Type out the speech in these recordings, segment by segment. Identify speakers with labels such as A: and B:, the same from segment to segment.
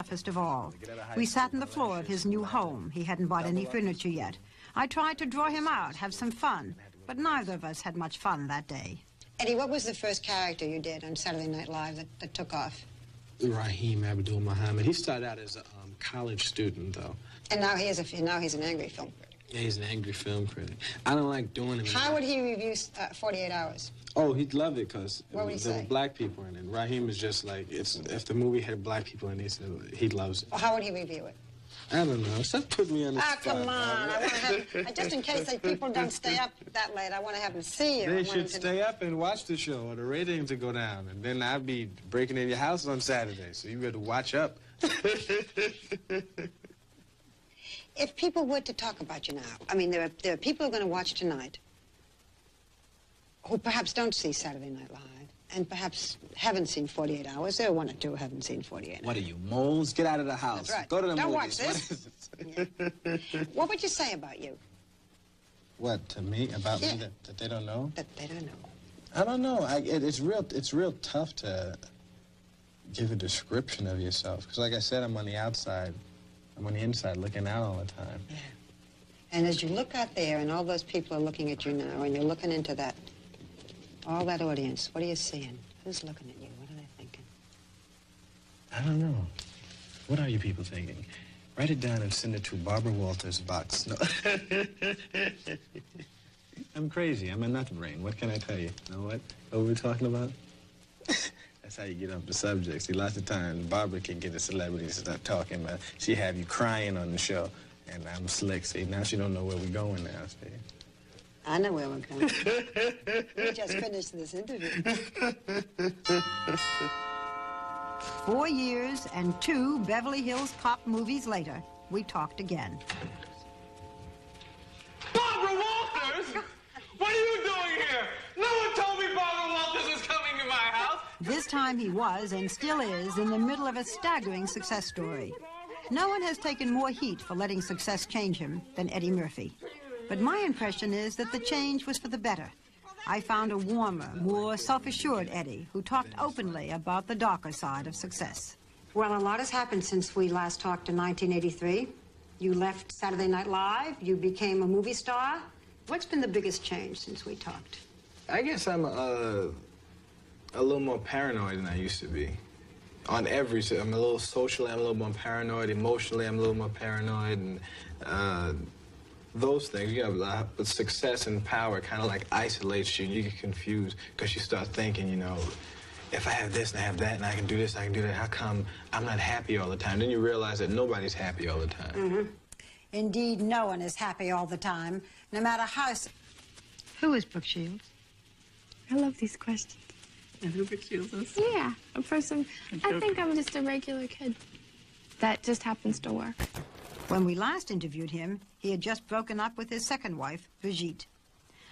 A: toughest of all. We sat on the floor of his new home. He hadn't bought any furniture yet. I tried to draw him out, have some fun, but neither of us had much fun that day.
B: Eddie, what was the first character you did on Saturday Night Live that took off?
C: Raheem Abdul-Muhammad. He started out as a college student, though.
B: And now he's an angry film critic.
C: Yeah, he's an angry film critic. I don't like doing it.
B: How would he review 48 Hours?
C: Oh, he'd love it because there
B: were
C: black people in it. Raheem is just like, if the movie had black people in it, he loves it.
B: Well, how would he review it?
C: I don't know. Stop putting me on the spot.
B: Come on. I want to have, just in case people don't stay up that late, I want to have them see you.
C: They should stay up and watch the show, or the ratings will go down, and then I'd be breaking in your house on Saturday, so you better watch up.
B: If people were to talk about you now, I mean, there are people who are going to watch tonight who perhaps don't see Saturday Night Live and perhaps haven't seen 48 Hours. There are one or two who haven't seen 48 Hours.
C: What are you, moles? Get out of the house.
B: That's right.
C: Go to the
B: Don't
C: movies.
B: watch this. Yeah. What would you say about you?
C: What, to me? About me that they don't know?
B: That they don't know.
C: I don't know. It's real tough to give a description of yourself. Because like I said, I'm on the outside. I'm on the inside looking out all the time.
B: Yeah. And as you look out there and all those people are looking at you now and you're looking into that, all that audience, what are you seeing? Who's looking at you? What are they thinking?
C: I don't know. What are you people thinking? Write it down and send it to Barbara Walters' box. No. I'm crazy. I'm a nut brain. What can I tell you? You know what? What we're talking about? That's how you get off the subject. See, lots of times, Barbara can get a celebrity to start talking about. She have you crying on the show, and I'm slick. See, now she don't know where we're going now, see?
B: I know where we're going. We just finished this interview.
A: 4 years and 2 Beverly Hills Cop movies later, we talked again.
D: Barbara Walters? What are you doing here? No one told me Barbara Walters was coming to my house.
A: This time he was, and still is, in the middle of a staggering success story. No one has taken more heat for letting success change him than Eddie Murphy. But my impression is that the change was for the better. I found a warmer, more self-assured Eddie who talked openly about the darker side of success.
B: Well, a lot has happened since we last talked in 1983. You left Saturday Night Live. You became a movie star. What's been the biggest change since we talked?
C: I guess I'm a little more paranoid than I used to be. On every, I'm a little socially, I'm a little more paranoid. Emotionally, I'm a little more paranoid. And those things, but success and power kind of like isolates you, and you get confused because you start thinking, you know, if I have this and I have that and I can do this, I can do that, how come I'm not happy all the time? Then you realize that nobody's happy all the time.
B: Mm-hmm. Indeed, no one is happy all the time, no matter how... Who is Brooke Shields?
E: I love these questions.
B: And who Brooke Shields is?
E: Yeah, a person. I think I'm just a regular kid that just happens to work.
A: When we last interviewed him, he had just broken up with his second wife, Brigitte.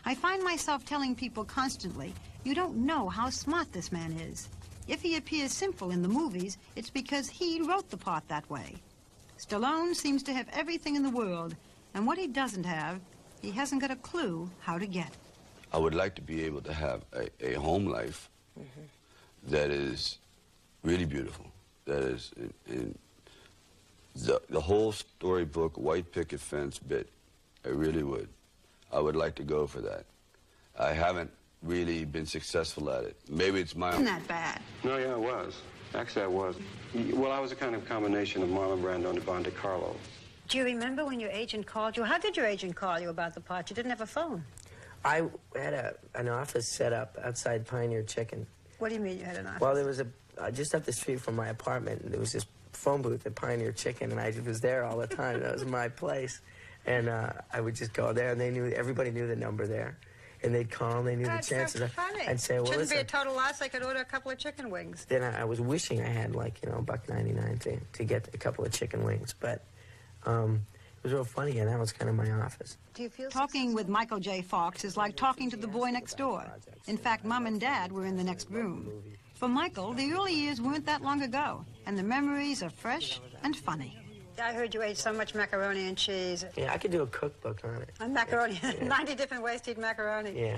A: I find myself telling people constantly, you don't know how smart this man is. If he appears simple in the movies, it's because he wrote the part that way. Stallone seems to have everything in the world, and what he doesn't have, he hasn't got a clue how to get.
F: I would like to be able to have a home life that is really beautiful, that is the whole storybook, white picket fence bit, I really would. I would like to go for that. I haven't really been successful at it. Maybe it's my own.
B: Isn't that bad?
G: No, yeah, I was. Actually, I was. Well, I was a kind of combination of Marlon Brando and Bonte Carlo.
B: Do you remember when your agent called you? How did your agent call you about the part? You didn't have a phone.
H: I had an office set up outside Pioneer Chicken.
B: What do you mean you had an office?
H: Well, there was just up the street from my apartment, and there was this phone booth at Pioneer Chicken, and I was there all the time. That was my place. And I would just go there, and everybody knew the number there. And they'd call, and they knew the chances.
B: So funny.
H: I'd say, well,
B: Shouldn't be a total loss. I could order a couple of chicken wings.
H: Then I was wishing I had, like, you know, $1.99 to get a couple of chicken wings. But it was real funny, and that was kind of my office.
B: Do you feel
A: Talking with Michael J. Fox is like talking to the boy next door. In fact, Mom and Dad were in the next room. For Michael, the early years weren't that long ago, and the memories are fresh and funny.
B: I heard you ate so much macaroni and cheese.
H: Yeah, I could do a cookbook on it.
B: And macaroni,
H: Yeah.
B: 90 different ways to eat macaroni.
H: Yeah.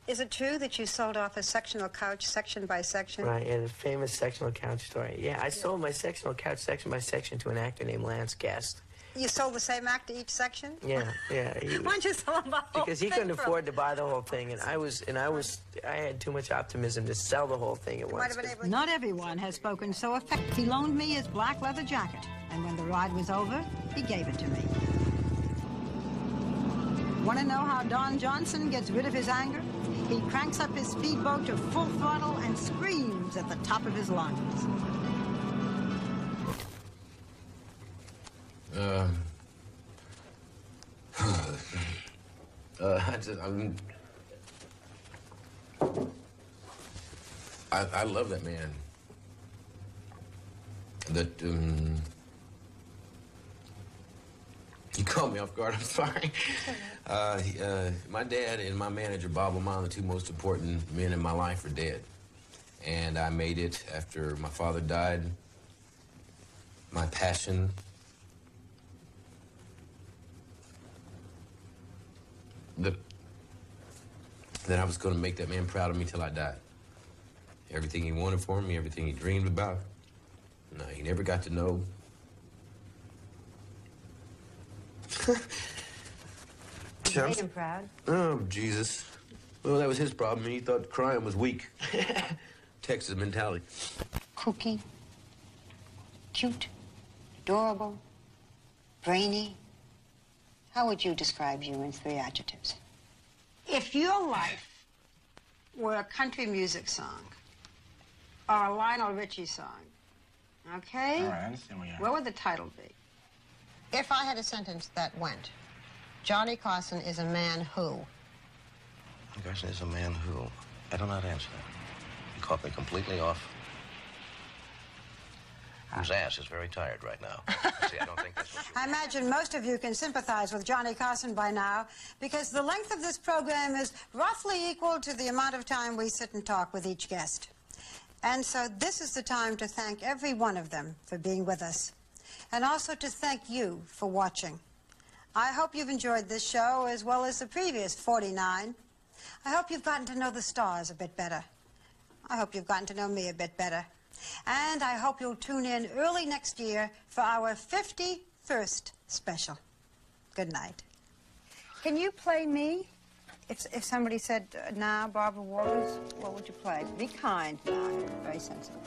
B: Is it true that you sold off a sectional couch section by section?
H: Right, yeah, the famous sectional couch story. Yeah, I sold my sectional couch section by section to an actor named Lance Guest.
B: You sold the same actor each section?
H: Yeah, yeah.
B: Why don't you sell him the whole
H: Because he
B: thing
H: couldn't afford to buy the whole thing, and I had too much optimism to sell the whole thing at once.
A: Not everyone has spoken so effectively. He loaned me his black leather jacket, and when the ride was over, he gave it to me. Want to know how Don Johnson gets rid of his anger? He cranks up his speedboat to full throttle and screams at the top of his lungs.
I: I love that man. You caught me off guard, I'm sorry. My dad and my manager, Bob O'Malley, the two most important men in my life, are dead. And I made it after my father died. My passion that I was going to make that man proud of me till I died. Everything he wanted for me, everything he dreamed about. No, he never got to know.
B: You made him proud.
I: Oh, Jesus. Well, that was his problem. He thought crime was weak. Texas mentality.
B: Kooky, cute, adorable, brainy. How would you describe you in 3 adjectives? If your life were a country music song or a Lionel Richie song, okay?
C: All right, I understand what you're
B: What would the title be? If I had a sentence that went, Johnny Carson is a man who?
J: Carson is a man who? I don't know how to answer that. You caught me completely off. Whose ass is very tired right now. See, I don't think that's what you...
B: I imagine most of you can sympathize with Johnny Carson by now because the length of this program is roughly equal to the amount of time we sit and talk with each guest. And so this is the time to thank every one of them for being with us. And also to thank you for watching. I hope you've enjoyed this show as well as the previous 49. I hope you've gotten to know the stars a bit better. I hope you've gotten to know me a bit better. And I hope you'll tune in early next year for our 51st special. Good night. Can you play me? If somebody said, now, Barbara Walters, what would you play? Be kind now. You're very sensitive.